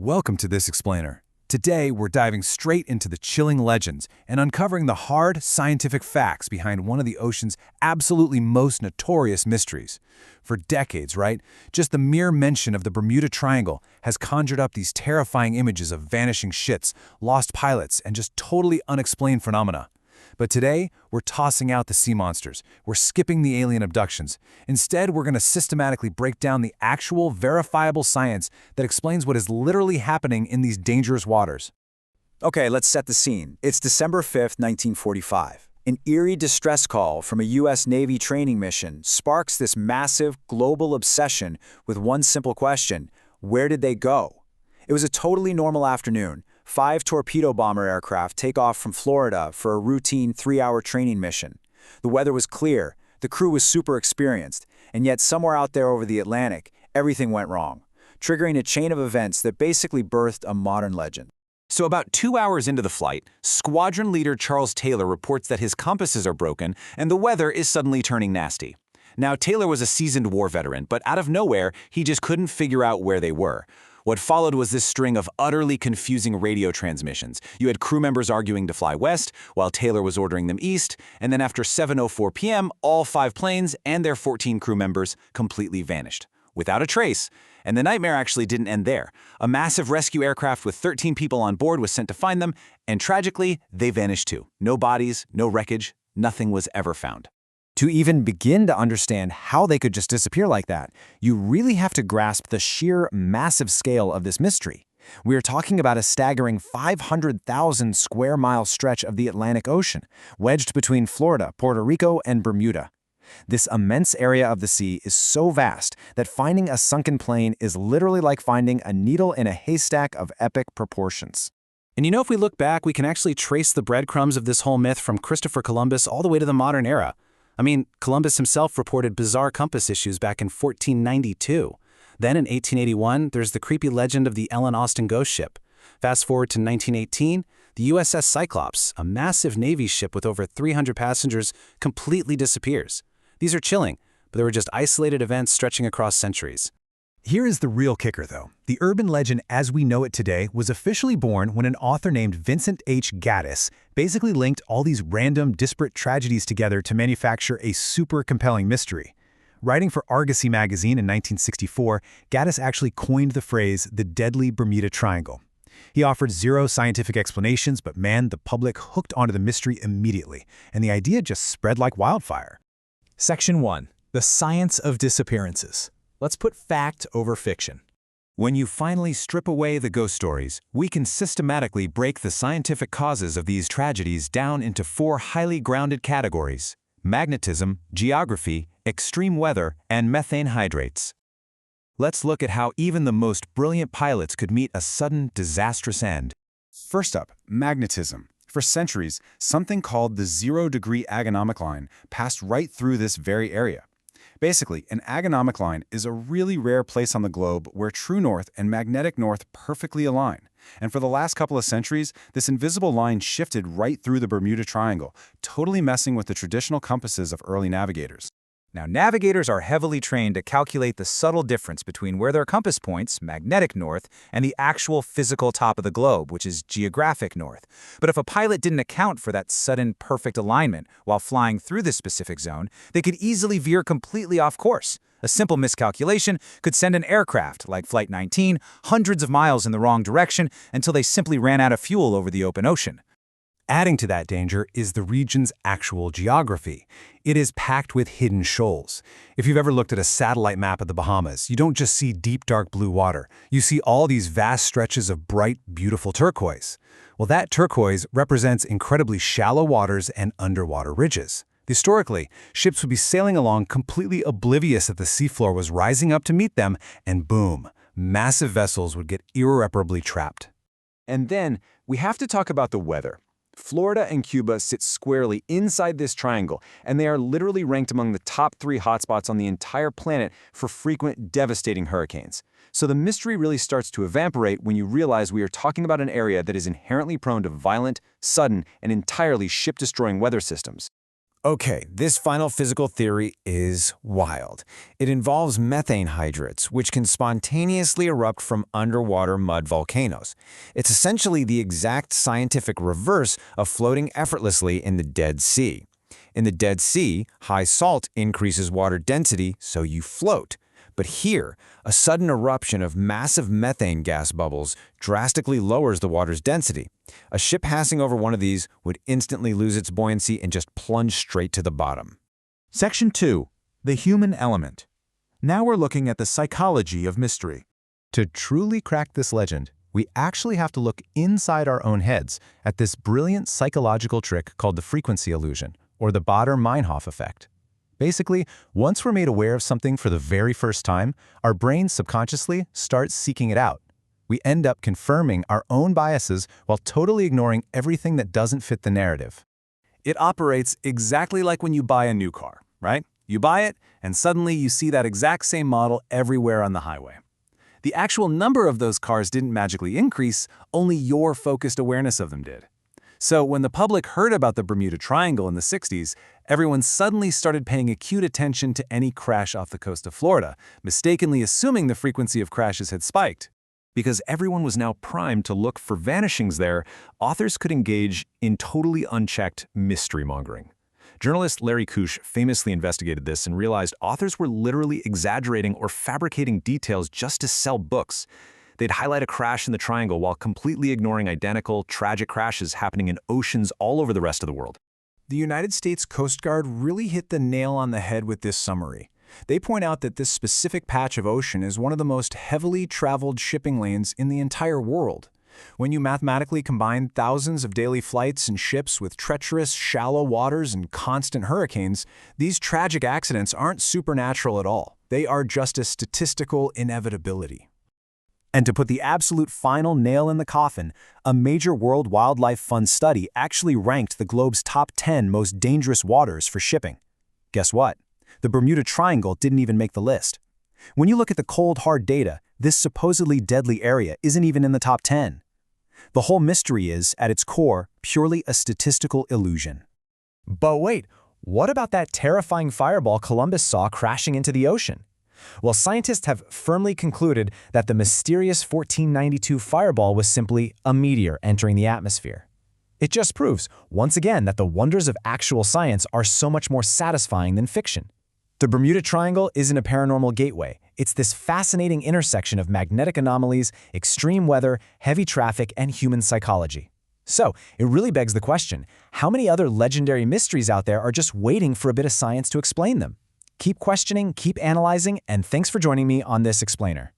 Welcome to This Explainer. Today, we're diving straight into the chilling legends and uncovering the hard, scientific facts behind one of the ocean's absolutely most notorious mysteries. For decades, right, just the mere mention of the Bermuda Triangle has conjured up these terrifying images of vanishing ships, lost pilots, and just totally unexplained phenomena. But today, we're tossing out the sea monsters. We're skipping the alien abductions. Instead, we're going to systematically break down the actual, verifiable science that explains what is literally happening in these dangerous waters. Okay, let's set the scene. It's December 5th, 1945. An eerie distress call from a U.S. Navy training mission sparks this massive, global obsession with one simple question: where did they go? It was a totally normal afternoon. 5 torpedo bomber aircraft take off from Florida for a routine 3-hour training mission. The weather was clear, the crew was super experienced, and yet somewhere out there over the Atlantic, everything went wrong, triggering a chain of events that basically birthed a modern legend. So about 2 hours into the flight, squadron leader Charles Taylor reports that his compasses are broken and the weather is suddenly turning nasty. Now, Taylor was a seasoned war veteran, but out of nowhere, he just couldn't figure out where they were. What followed was this string of utterly confusing radio transmissions. You had crew members arguing to fly west, while Taylor was ordering them east, and then after 7:04 p.m., all 5 planes and their 14 crew members completely vanished, without a trace. And the nightmare actually didn't end there. A massive rescue aircraft with 13 people on board was sent to find them, and tragically, they vanished too. No bodies, no wreckage, nothing was ever found. To even begin to understand how they could just disappear like that, you really have to grasp the sheer massive scale of this mystery. We are talking about a staggering 500,000 square mile stretch of the Atlantic Ocean, wedged between Florida, Puerto Rico, and Bermuda. This immense area of the sea is so vast that finding a sunken plane is literally like finding a needle in a haystack of epic proportions. And you know, if we look back, we can actually trace the breadcrumbs of this whole myth from Christopher Columbus all the way to the modern era. I mean, Columbus himself reported bizarre compass issues back in 1492. Then in 1881, there's the creepy legend of the Ellen Austin ghost ship. Fast forward to 1918, the USS Cyclops, a massive Navy ship with over 300 passengers, completely disappears. These are chilling, but they were just isolated events stretching across centuries. Here is the real kicker, though. The urban legend as we know it today was officially born when an author named Vincent H. Gaddis basically linked all these random, disparate tragedies together to manufacture a super compelling mystery. Writing for Argosy magazine in 1964, Gaddis actually coined the phrase, the deadly Bermuda Triangle. He offered 0 scientific explanations, but man, the public hooked onto the mystery immediately, and the idea just spread like wildfire. Section 1. The Science of Disappearances. Let's put fact over fiction. When you finally strip away the ghost stories, we can systematically break the scientific causes of these tragedies down into 4 highly grounded categories: magnetism, geography, extreme weather, and methane hydrates. Let's look at how even the most brilliant pilots could meet a sudden, disastrous end. First up, magnetism. For centuries, something called the 0-degree agonomic line passed right through this very area. Basically, an agonomic line is a really rare place on the globe where true north and magnetic north perfectly align. And for the last couple of centuries, this invisible line shifted right through the Bermuda Triangle, totally messing with the traditional compasses of early navigators. Now, navigators are heavily trained to calculate the subtle difference between where their compass points, magnetic north, and the actual physical top of the globe, which is geographic north. But if a pilot didn't account for that sudden perfect alignment while flying through this specific zone, they could easily veer completely off course. A simple miscalculation could send an aircraft, like Flight 19, hundreds of miles in the wrong direction until they simply ran out of fuel over the open ocean. Adding to that danger is the region's actual geography. It is packed with hidden shoals. If you've ever looked at a satellite map of the Bahamas, you don't just see deep, dark blue water. You see all these vast stretches of bright, beautiful turquoise. Well, that turquoise represents incredibly shallow waters and underwater ridges. Historically, ships would be sailing along completely oblivious that the seafloor was rising up to meet them, and boom, massive vessels would get irreparably trapped. And then, we have to talk about the weather. Florida and Cuba sit squarely inside this triangle, and they are literally ranked among the top 3 hotspots on the entire planet for frequent, devastating hurricanes. So the mystery really starts to evaporate when you realize we are talking about an area that is inherently prone to violent, sudden, and entirely ship-destroying weather systems. Okay, this final physical theory is wild. It involves methane hydrates, which can spontaneously erupt from underwater mud volcanoes. It's essentially the exact scientific reverse of floating effortlessly in the Dead Sea. In the Dead Sea, high salt increases water density, so you float. But here, a sudden eruption of massive methane gas bubbles drastically lowers the water's density. A ship passing over one of these would instantly lose its buoyancy and just plunge straight to the bottom. Section 2. The human element. Now we're looking at the psychology of mystery. To truly crack this legend, we actually have to look inside our own heads at this brilliant psychological trick called the frequency illusion, or the Baader-Meinhof effect. Basically, once we're made aware of something for the very first time, our brains subconsciously start seeking it out. We end up confirming our own biases while totally ignoring everything that doesn't fit the narrative. It operates exactly like when you buy a new car, right? You buy it, and suddenly you see that exact same model everywhere on the highway. The actual number of those cars didn't magically increase, only your focused awareness of them did. So when the public heard about the Bermuda Triangle in the 60s, everyone suddenly started paying acute attention to any crash off the coast of Florida, mistakenly assuming the frequency of crashes had spiked. Because everyone was now primed to look for vanishings there, authors could engage in totally unchecked mystery-mongering. Journalist Larry Kusch famously investigated this and realized authors were literally exaggerating or fabricating details just to sell books. They'd highlight a crash in the triangle while completely ignoring identical, tragic crashes happening in oceans all over the rest of the world. The United States Coast Guard really hit the nail on the head with this summary. They point out that this specific patch of ocean is one of the most heavily traveled shipping lanes in the entire world. When you mathematically combine thousands of daily flights and ships with treacherous, shallow waters and constant hurricanes, these tragic accidents aren't supernatural at all. They are just a statistical inevitability. And to put the absolute final nail in the coffin, a major World Wildlife Fund study actually ranked the globe's top 10 most dangerous waters for shipping. Guess what? The Bermuda Triangle didn't even make the list. When you look at the cold, hard data, this supposedly deadly area isn't even in the top 10. The whole mystery is, at its core, purely a statistical illusion. But wait, what about that terrifying fireball Columbus saw crashing into the ocean? Well, scientists have firmly concluded that the mysterious 1492 fireball was simply a meteor entering the atmosphere. It just proves, once again, that the wonders of actual science are so much more satisfying than fiction. The Bermuda Triangle isn't a paranormal gateway. It's this fascinating intersection of magnetic anomalies, extreme weather, heavy traffic, and human psychology. So, it really begs the question, how many other legendary mysteries out there are just waiting for a bit of science to explain them? Keep questioning, keep analyzing, and thanks for joining me on this explainer.